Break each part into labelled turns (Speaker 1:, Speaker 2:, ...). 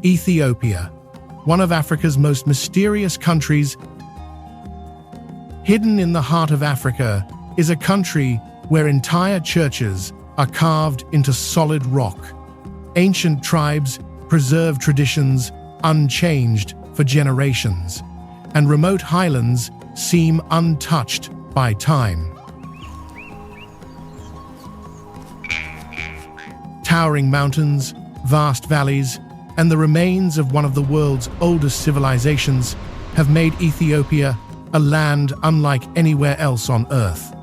Speaker 1: Ethiopia, one of Africa's most mysterious countries. Hidden in the heart of Africa is a country where entire churches are carved into solid rock. Ancient tribes preserve traditions unchanged for generations, and remote highlands seem untouched by time. Towering mountains, vast valleys, and the remains of one of the world's oldest civilizations have made Ethiopia a land unlike anywhere else on Earth.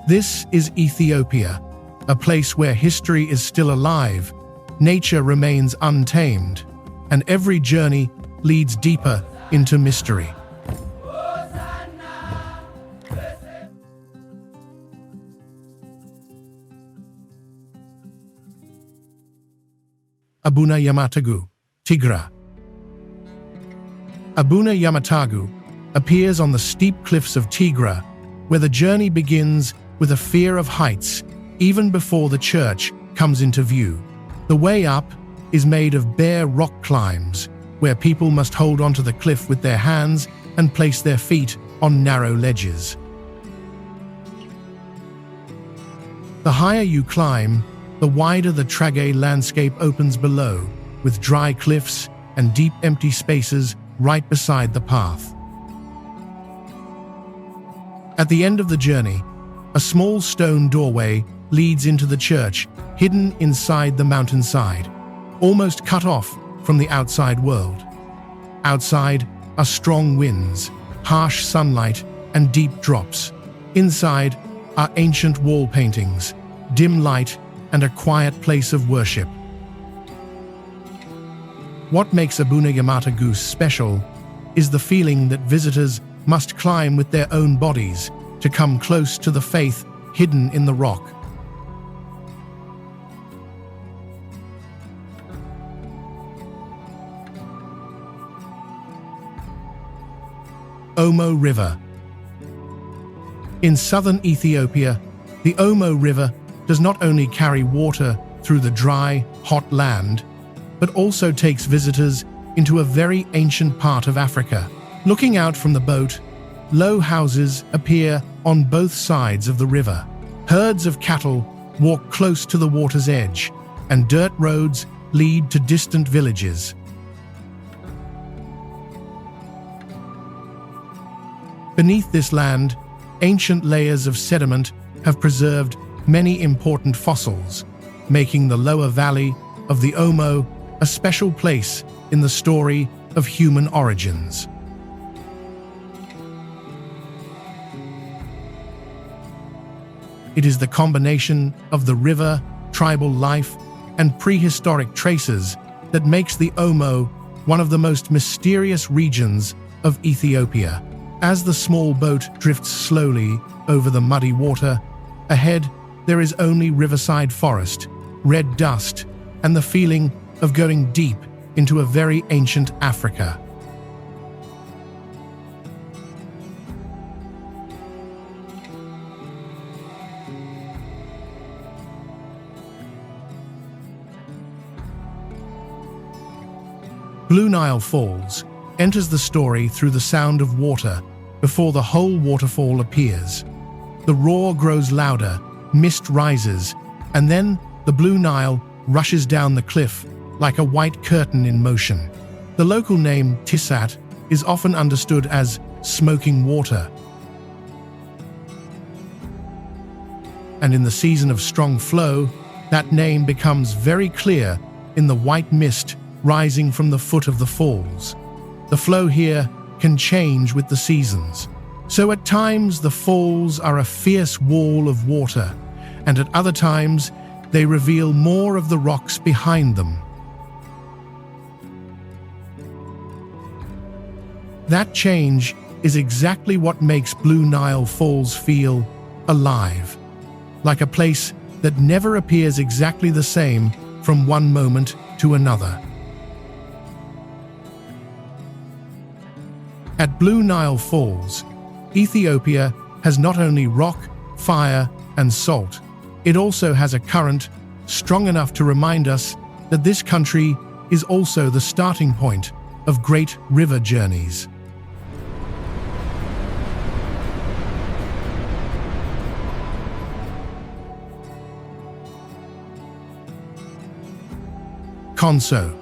Speaker 1: This is Ethiopia, a place where history is still alive, nature remains untamed, and every journey leads deeper into mystery. Abuna Yemata Guh, Tigra. Abuna Yemata Guh appears on the steep cliffs of Tigra, where the journey begins with a fear of heights even before the church comes into view. The way up is made of bare rock climbs, where people must hold onto the cliff with their hands and place their feet on narrow ledges. The higher you climb, the wider the tracé landscape opens below, with dry cliffs and deep empty spaces right beside the path. At the end of the journey, a small stone doorway leads into the church, hidden inside the mountainside, almost cut off from the outside world. Outside are strong winds, harsh sunlight, and deep drops. Inside are ancient wall paintings, dim light, and a quiet place of worship. What makes Abuna Yemata Guh special is the feeling that visitors must climb with their own bodies to come close to the faith hidden in the rock. Omo River. In southern Ethiopia, the Omo River does not only carry water through the dry, hot land, but also takes visitors into a very ancient part of Africa. Looking out from the boat, low houses appear on both sides of the river. Herds of cattle walk close to the water's edge, and dirt roads lead to distant villages. Beneath this land, ancient layers of sediment have preserved many important fossils, making the lower valley of the Omo a special place in the story of human origins. It is the combination of the river, tribal life, and prehistoric traces that makes the Omo one of the most mysterious regions of Ethiopia. As the small boat drifts slowly over the muddy water, ahead there is only riverside forest, red dust, and the feeling of going deep into a very ancient Africa. Blue Nile Falls enters the story through the sound of water before the whole waterfall appears. The roar grows louder, mist rises, and then the Blue Nile rushes down the cliff like a white curtain in motion. The local name Tisat is often understood as smoking water. And in the season of strong flow, that name becomes very clear in the white mist rising from the foot of the falls. The flow here can change with the seasons. So at times the falls are a fierce wall of water, and at other times they reveal more of the rocks behind them. That change is exactly what makes Blue Nile Falls feel alive, like a place that never appears exactly the same from one moment to another. At Blue Nile Falls, Ethiopia has not only rock, fire, and salt, It also has a current strong enough to remind us that this country is also the starting point of great river journeys. Konso.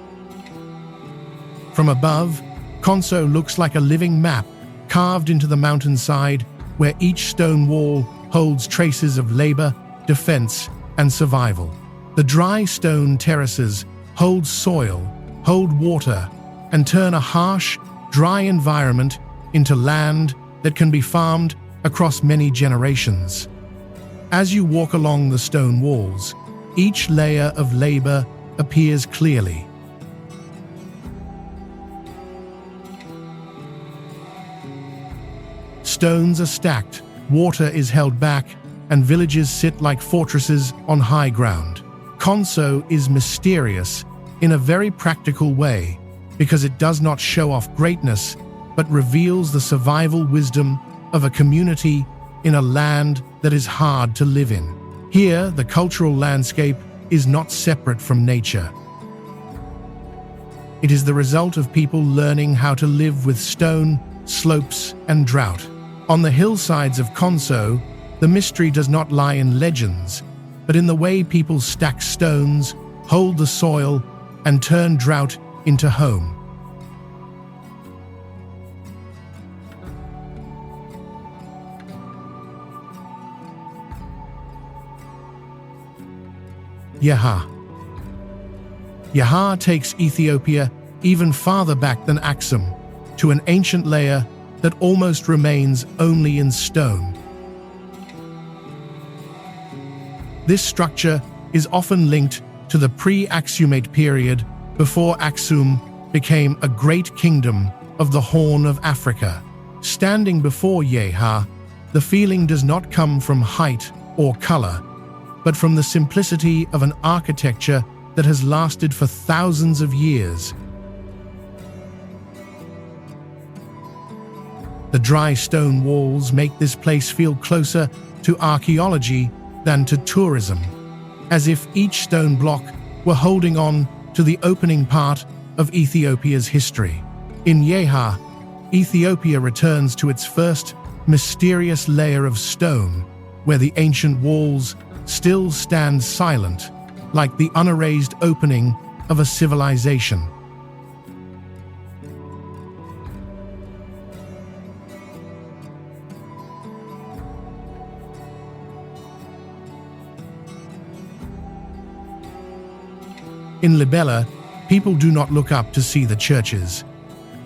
Speaker 1: From above, Konso looks like a living map carved into the mountainside, where each stone wall holds traces of labor, defense, and survival. The dry stone terraces hold soil, hold water, and turn a harsh, dry environment into land that can be farmed across many generations. As you walk along the stone walls, each layer of labor appears clearly. Stones are stacked, water is held back, and villages sit like fortresses on high ground. Konso is mysterious in a very practical way because it does not show off greatness but reveals the survival wisdom of a community in a land that is hard to live in. Here, the cultural landscape is not separate from nature. It is the result of people learning how to live with stone, slopes, and drought. On the hillsides of Konso, the mystery does not lie in legends, but in the way people stack stones, hold the soil, and turn drought into home. Yeha. Yeha takes Ethiopia even farther back than Axum, to an ancient layer that almost remains only in stone. This structure is often linked to the pre-Axumate period before Axum became a great kingdom of the Horn of Africa. Standing before Yeha, the feeling does not come from height or color, but from the simplicity of an architecture that has lasted for thousands of years. The dry stone walls make this place feel closer to archaeology than to tourism, as if each stone block were holding on to the opening part of Ethiopia's history. In Yeha, Ethiopia returns to its first mysterious layer of stone, where the ancient walls still stand silent, like the unerased opening of a civilization. In Lalibela, people do not look up to see the churches.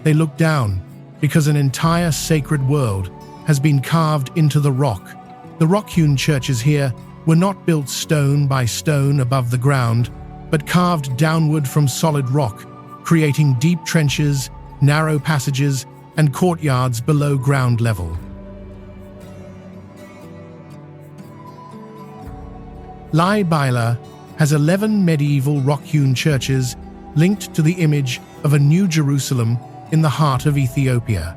Speaker 1: They look down because an entire sacred world has been carved into the rock. The rock-hewn churches here were not built stone by stone above the ground, but carved downward from solid rock, creating deep trenches, narrow passages, and courtyards below ground level. Lalibela has 11 medieval rock-hewn churches linked to the image of a New Jerusalem in the heart of Ethiopia.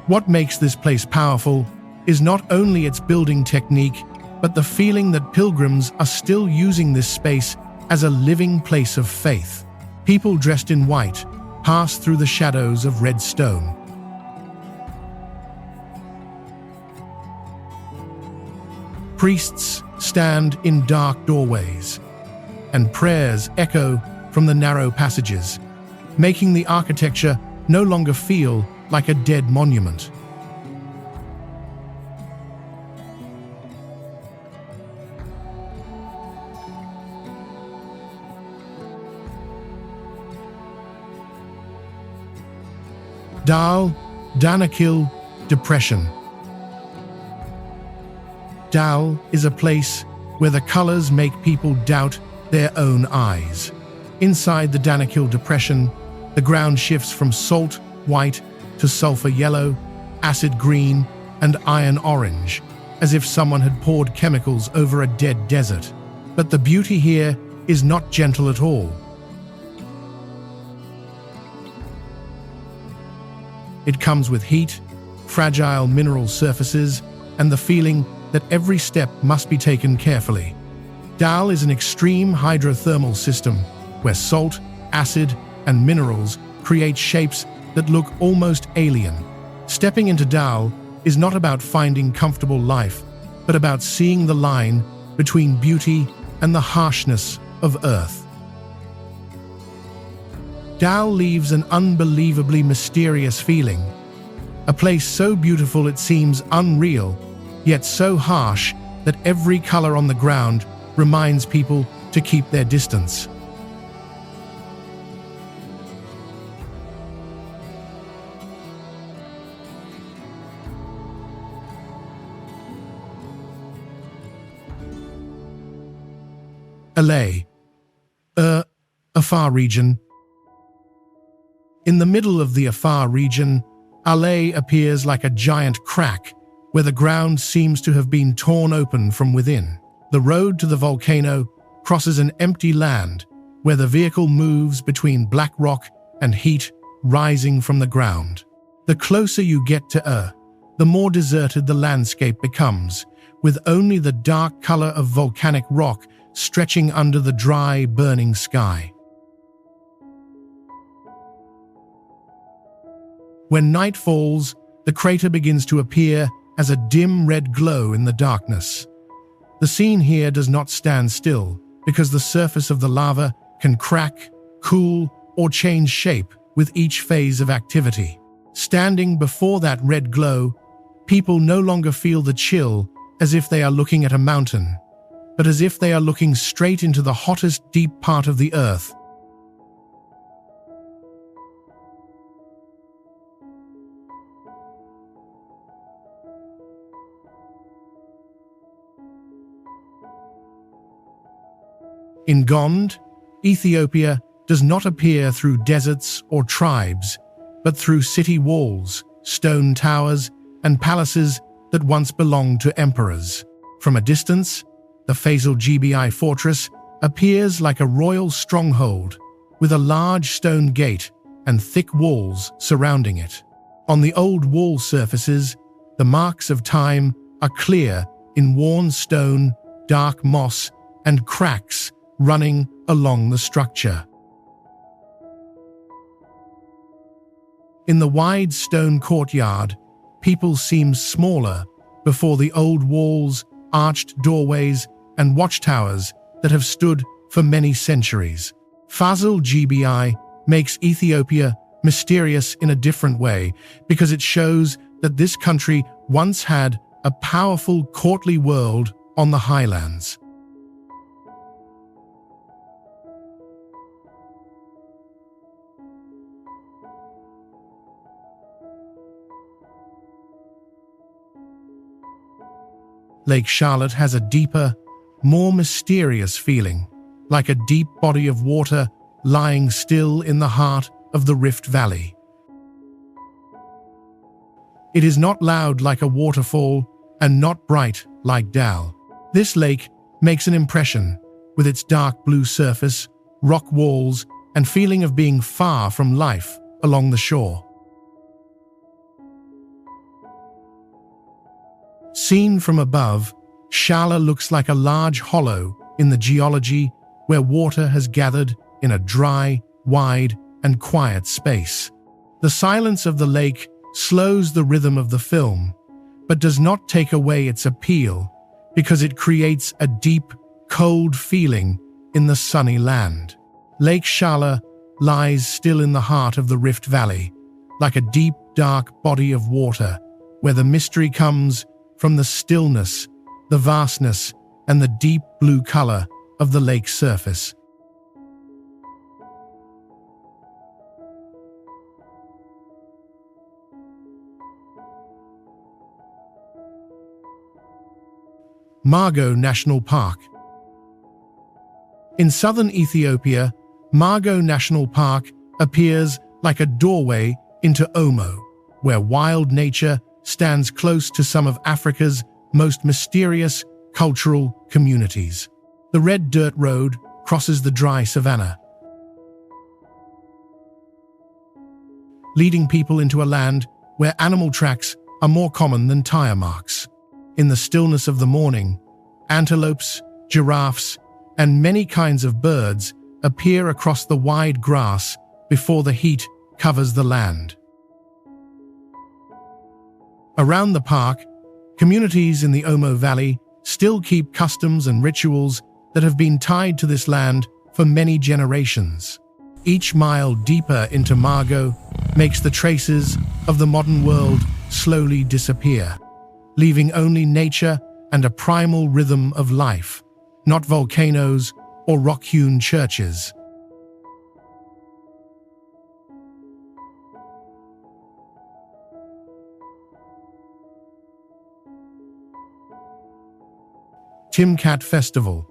Speaker 1: What makes this place powerful is not only its building technique, but the feeling that pilgrims are still using this space as a living place of faith. People dressed in white pass through the shadows of red stone. Priests stand in dark doorways, and prayers echo from the narrow passages, making the architecture no longer feel like a dead monument. Danakil Depression. Dal is a place where the colors make people doubt their own eyes. Inside the Danakil Depression, the ground shifts from salt white to sulfur yellow, acid green, and iron orange, as if someone had poured chemicals over a dead desert. But the beauty here is not gentle at all. It comes with heat, fragile mineral surfaces, and the feeling that every step must be taken carefully. Dal is an extreme hydrothermal system where salt, acid, and minerals create shapes that look almost alien. Stepping into Dal is not about finding comfortable life, but about seeing the line between beauty and the harshness of Earth. Dal leaves an unbelievably mysterious feeling, a place so beautiful it seems unreal, yet so harsh that every color on the ground reminds people to keep their distance. Ale, Afar region. In the middle of the Afar region, Ale appears like a giant crack where the ground seems to have been torn open from within. The road to the volcano crosses an empty land where the vehicle moves between black rock and heat rising from the ground. The closer you get to the more deserted the landscape becomes, with only the dark color of volcanic rock stretching under the dry, burning sky. When night falls, the crater begins to appear as a dim red glow in the darkness. The scene here does not stand still because the surface of the lava can crack, cool, or change shape with each phase of activity. Standing before that red glow, people no longer feel the chill as if they are looking at a mountain, but as if they are looking straight into the hottest deep part of the earth. In Gondar, Ethiopia does not appear through deserts or tribes, but through city walls, stone towers, and palaces that once belonged to emperors. From a distance, the Faisal Gbi fortress appears like a royal stronghold, with a large stone gate and thick walls surrounding it. On the old wall surfaces, the marks of time are clear in worn stone, dark moss, and cracks running along the structure. In the wide stone courtyard, people seem smaller before the old walls, arched doorways, and watchtowers that have stood for many centuries. Faisal Gbi makes Ethiopia mysterious in a different way because it shows that this country once had a powerful courtly world on the highlands. Lake Shala has a deeper, more mysterious feeling, like a deep body of water lying still in the heart of the Rift Valley. It is not loud like a waterfall and not bright like Dal. This lake makes an impression with its dark blue surface, rock walls, and feeling of being far from life along the shore. Seen from above, Shala looks like a large hollow in the geology where water has gathered in a dry, wide, and quiet space. The silence of the lake slows the rhythm of the film, but does not take away its appeal because it creates a deep, cold feeling in the sunny land. Lake Shala lies still in the heart of the Rift Valley, like a deep, dark body of water where the mystery comes from the stillness, the vastness, and the deep blue color of the lake's surface. Mago National Park. In southern Ethiopia, Mago National Park appears like a doorway into Omo, where wild nature stands close to some of Africa's most mysterious cultural communities. The red dirt road crosses the dry savanna, leading people into a land where animal tracks are more common than tire marks. In the stillness of the morning, antelopes, giraffes, and many kinds of birds appear across the wide grass before the heat covers the land. Around the park, communities in the Omo Valley still keep customs and rituals that have been tied to this land for many generations. Each mile deeper into Mago makes the traces of the modern world slowly disappear, leaving only nature and a primal rhythm of life, not volcanoes or rock-hewn churches. Timkat Festival.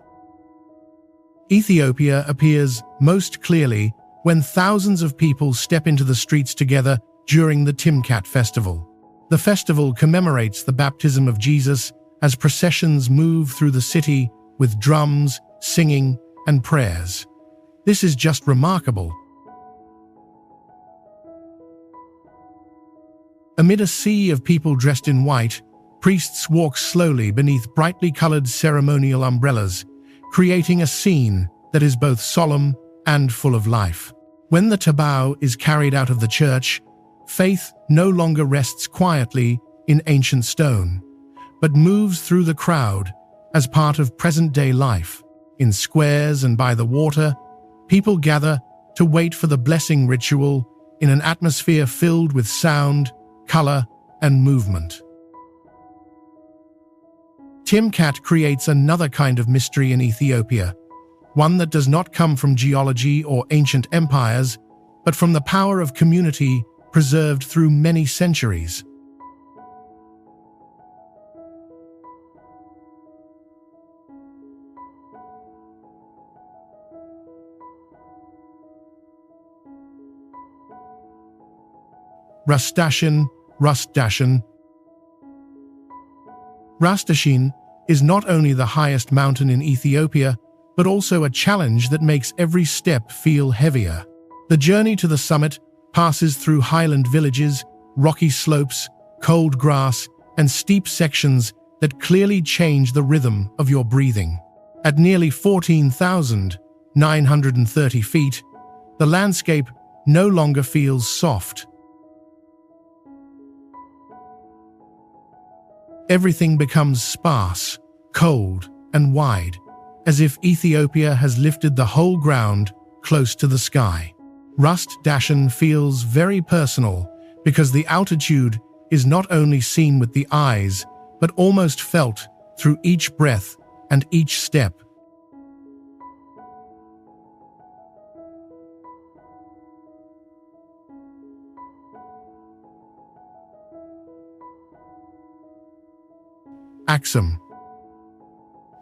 Speaker 1: Ethiopia appears most clearly when thousands of people step into the streets together during the Timkat Festival. The festival commemorates the baptism of Jesus as processions move through the city with drums, singing, and prayers. This is just remarkable. Amid a sea of people dressed in white, priests walk slowly beneath brightly colored ceremonial umbrellas, creating a scene that is both solemn and full of life. When the tabao is carried out of the church, faith no longer rests quietly in ancient stone, but moves through the crowd as part of present-day life. In squares and by the water, people gather to wait for the blessing ritual in an atmosphere filled with sound, color, and movement. Timkat creates another kind of mystery in Ethiopia, one that does not come from geology or ancient empires, but from the power of community preserved through many centuries. Ras Dashen. Ras Dashen is not only the highest mountain in Ethiopia, but also a challenge that makes every step feel heavier. The journey to the summit passes through highland villages, rocky slopes, cold grass, and steep sections that clearly change the rhythm of your breathing. At nearly 14,930 feet, the landscape no longer feels soft. Everything becomes sparse, cold, and wide, as if Ethiopia has lifted the whole ground close to the sky. Ras Dashen feels very personal because the altitude is not only seen with the eyes, but almost felt through each breath and each step. Axum.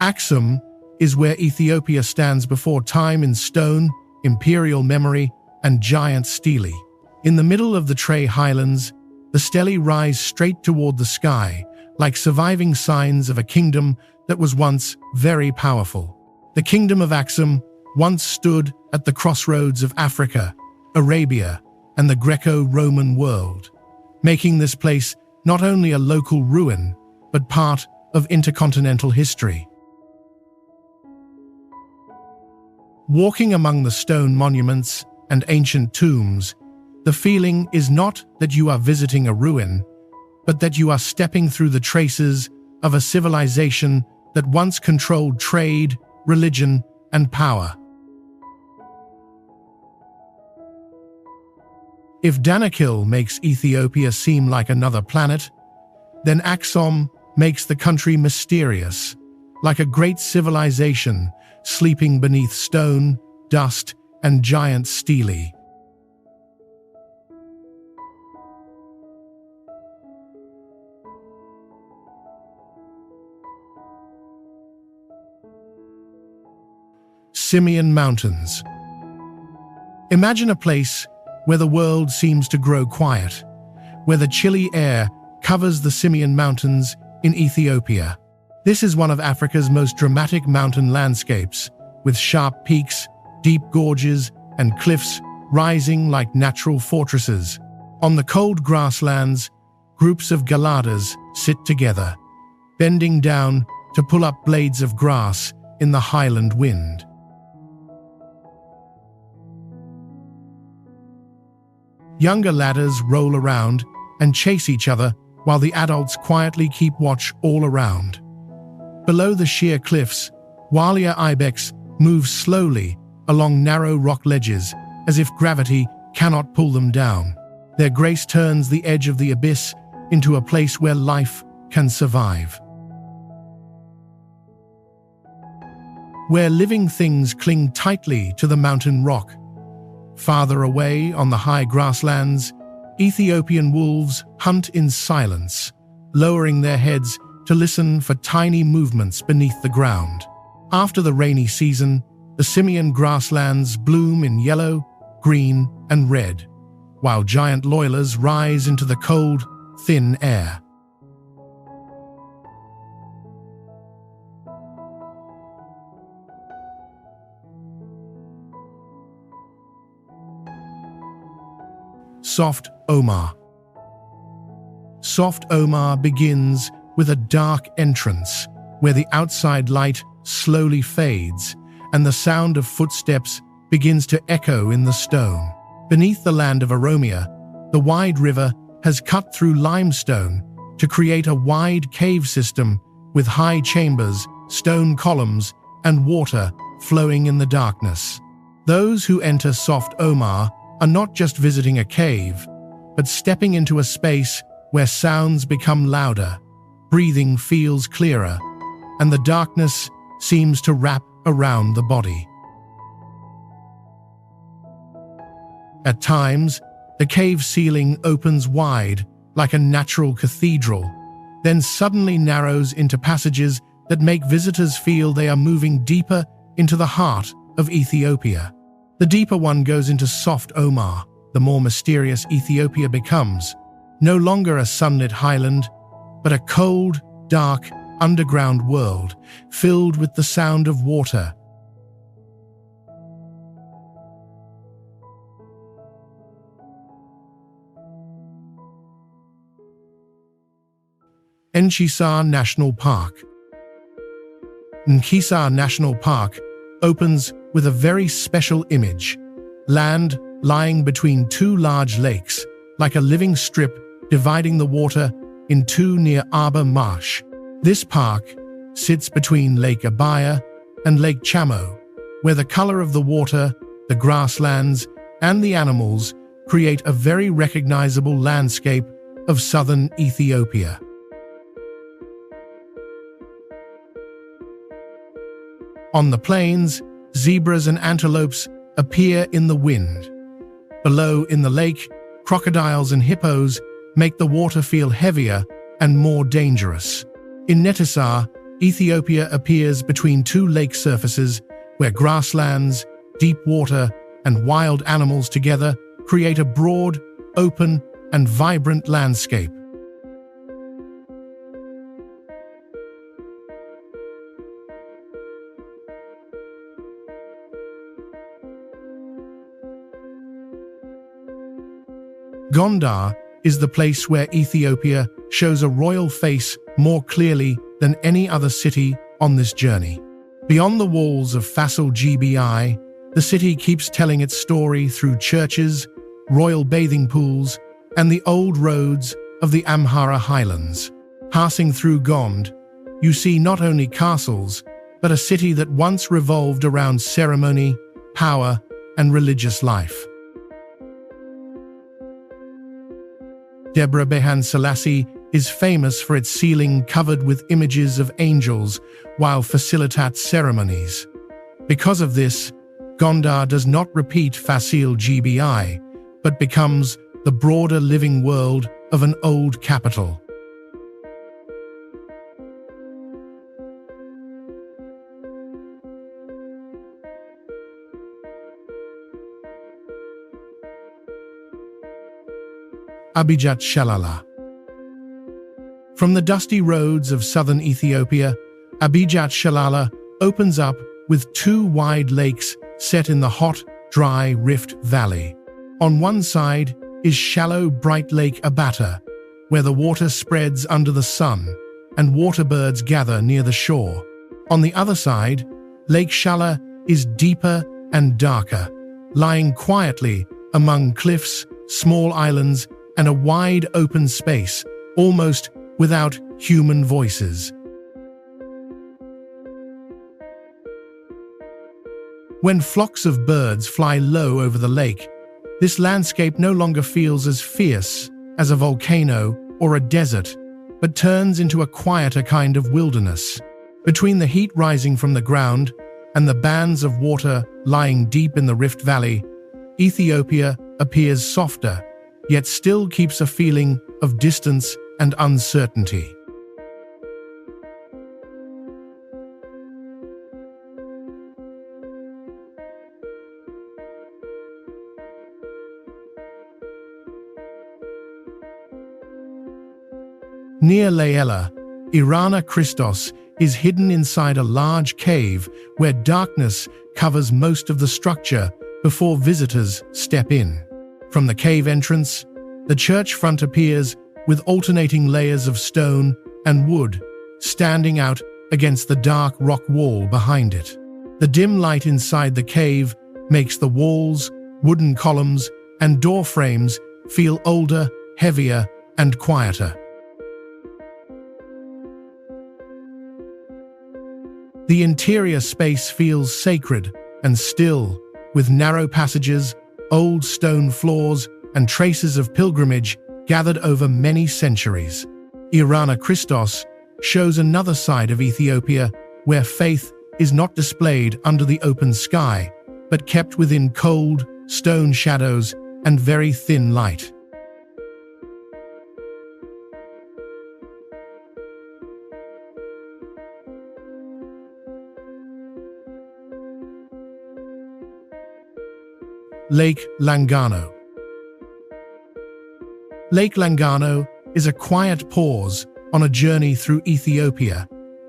Speaker 1: Axum is where Ethiopia stands before time in stone, imperial memory, and giant stele. In the middle of the Tray Highlands, the stelae rise straight toward the sky, like surviving signs of a kingdom that was once very powerful. The kingdom of Axum once stood at the crossroads of Africa, Arabia, and the Greco-Roman world, making this place not only a local ruin, but part of intercontinental history. Walking among the stone monuments and ancient tombs, the feeling is not that you are visiting a ruin, but that you are stepping through the traces of a civilization that once controlled trade, religion, and power. If Danakil makes Ethiopia seem like another planet, then Axum makes the country mysterious, like a great civilization sleeping beneath stone, dust, and giant stele. Simien Mountains. Imagine a place where the world seems to grow quiet, where the chilly air covers the Simien Mountains in Ethiopia. This is one of Africa's most dramatic mountain landscapes, with sharp peaks, deep gorges, and cliffs rising like natural fortresses. On the cold grasslands, groups of galadas sit together, bending down to pull up blades of grass in the highland wind. Younger ladders roll around and chase each other while the adults quietly keep watch all around. Below the sheer cliffs, walia ibex moves slowly along narrow rock ledges as if gravity cannot pull them down. Their grace turns the edge of the abyss into a place where life can survive. Where living things cling tightly to the mountain rock. Farther away on the high grasslands, Ethiopian wolves hunt in silence, lowering their heads to listen for tiny movements beneath the ground. After the rainy season, the Simien grasslands bloom in yellow, green, and red, while giant loilas rise into the cold, thin air. Sof Omar. Sof Omar begins with a dark entrance where the outside light slowly fades and the sound of footsteps begins to echo in the stone. Beneath the land of Oromia, the wide river has cut through limestone to create a wide cave system with high chambers, stone columns, and water flowing in the darkness. Those who enter Sof Omar are not just visiting a cave, but stepping into a space where sounds become louder, breathing feels clearer, and the darkness seems to wrap around the body. At times, the cave ceiling opens wide like a natural cathedral, then suddenly narrows into passages that make visitors feel they are moving deeper into the heart of Ethiopia. The deeper one goes into Sof Omar, the more mysterious Ethiopia becomes. No longer a sunlit highland, but a cold, dark, underground world filled with the sound of water. Nechisar National Park. Nechisar National Park opens with a very special image. Land lying between two large lakes, like a living strip dividing the water in two near Arbor Marsh. This park sits between Lake Abaya and Lake Chamo, where the color of the water, the grasslands, and the animals create a very recognizable landscape of southern Ethiopia. On the plains, zebras and antelopes appear in the wind. Below in the lake, crocodiles and hippos make the water feel heavier and more dangerous. In Nechisar, Ethiopia appears between two lake surfaces where grasslands, deep water, and wild animals together create a broad, open, and vibrant landscape. Gondar is the place where Ethiopia shows a royal face more clearly than any other city on this journey. Beyond the walls of Fasil Gbi, the city keeps telling its story through churches, royal bathing pools, and the old roads of the Amhara highlands. Passing through Gond, you see not only castles, but a city that once revolved around ceremony, power, and religious life. Debrecen Selassie is famous for its ceiling covered with images of angels while facilitates ceremonies. Because of this, Gondar does not repeat Fasil Gbi, but becomes the broader living world of an old capital. Abijatta-Shalla. From the dusty roads of southern Ethiopia, Abijatta-Shalla opens up with two wide lakes set in the hot, dry Rift Valley. On one side is shallow, bright Lake Abatta, where the water spreads under the sun and waterbirds gather near the shore. On the other side, Lake Shala is deeper and darker, lying quietly among cliffs, small islands, and a wide open space, almost without human voices. When flocks of birds fly low over the lake, this landscape no longer feels as fierce as a volcano or a desert, but turns into a quieter kind of wilderness. Between the heat rising from the ground and the bands of water lying deep in the Rift Valley, Ethiopia appears softer, yet still keeps a feeling of distance and uncertainty. Near Lalibela, Krestos is hidden inside a large cave where darkness covers most of the structure before visitors step in. From the cave entrance, the church front appears with alternating layers of stone and wood standing out against the dark rock wall behind it. The dim light inside the cave makes the walls, wooden columns, and door frames feel older, heavier, and quieter. The interior space feels sacred and still, with narrow passages, old stone floors, and traces of pilgrimage gathered over many centuries. Krestos shows another side of Ethiopia where faith is not displayed under the open sky, but kept within cold, stone shadows and very thin light. Lake Langano. Lake Langano is a quiet pause on a journey through Ethiopia,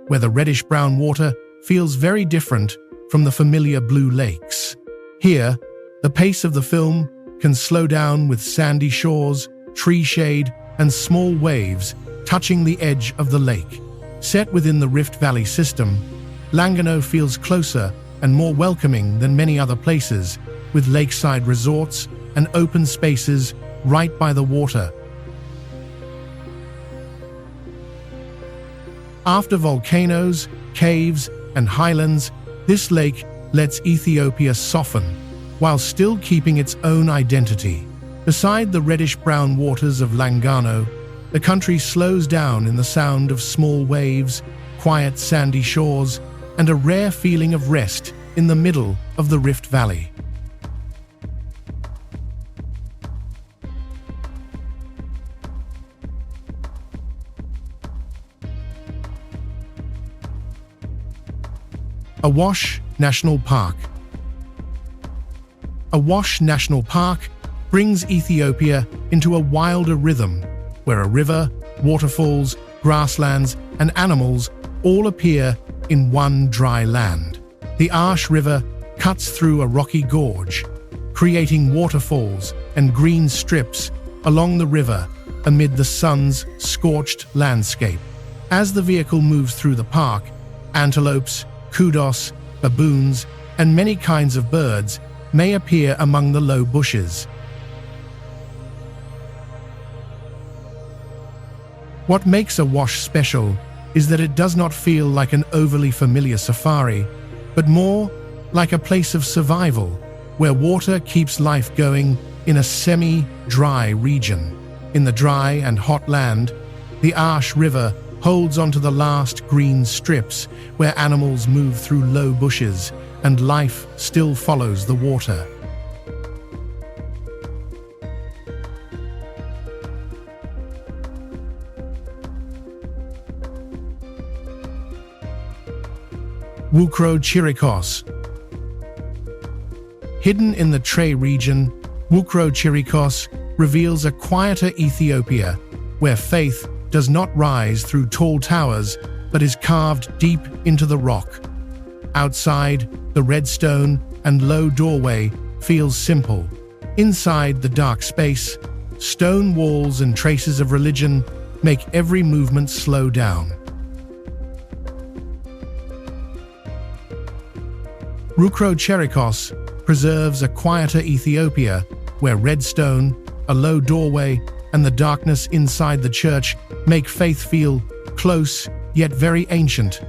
Speaker 1: where the reddish-brown water feels very different from the familiar blue lakes. Here, the pace of the film can slow down with sandy shores, tree shade, and small waves touching the edge of the lake. Set within the Rift Valley system, Langano feels closer and more welcoming than many other places, with lakeside resorts and open spaces right by the water. After volcanoes, caves, and highlands, this lake lets Ethiopia soften, while still keeping its own identity. Beside the reddish-brown waters of Langano, the country slows down in the sound of small waves, quiet sandy shores, and a rare feeling of rest in the middle of the Rift Valley. Awash National Park. Awash National Park brings Ethiopia into a wilder rhythm, where a river, waterfalls, grasslands, and animals all appear in one dry land. The Awash River cuts through a rocky gorge, creating waterfalls and green strips along the river amid the sun's scorched landscape. As the vehicle moves through the park, antelopes, kudos, baboons, and many kinds of birds may appear among the low bushes. What makes Awash special is that it does not feel like an overly familiar safari, but more like a place of survival, where water keeps life going in a semi-dry region. In the dry and hot land, the Awash River holds onto the last green strips where animals move through low bushes and life still follows the water. Wukro Cherkos. Hidden in the Tray region, Wukro Cherkos reveals a quieter Ethiopia where faith does not rise through tall towers but is carved deep into the rock. Outside, the red stone and low doorway feels simple. Inside the dark space, stone walls and traces of religion make every movement slow down. Wukro Cherkos preserves a quieter Ethiopia where red stone, a low doorway, and the darkness inside the church make faith feel close yet very ancient.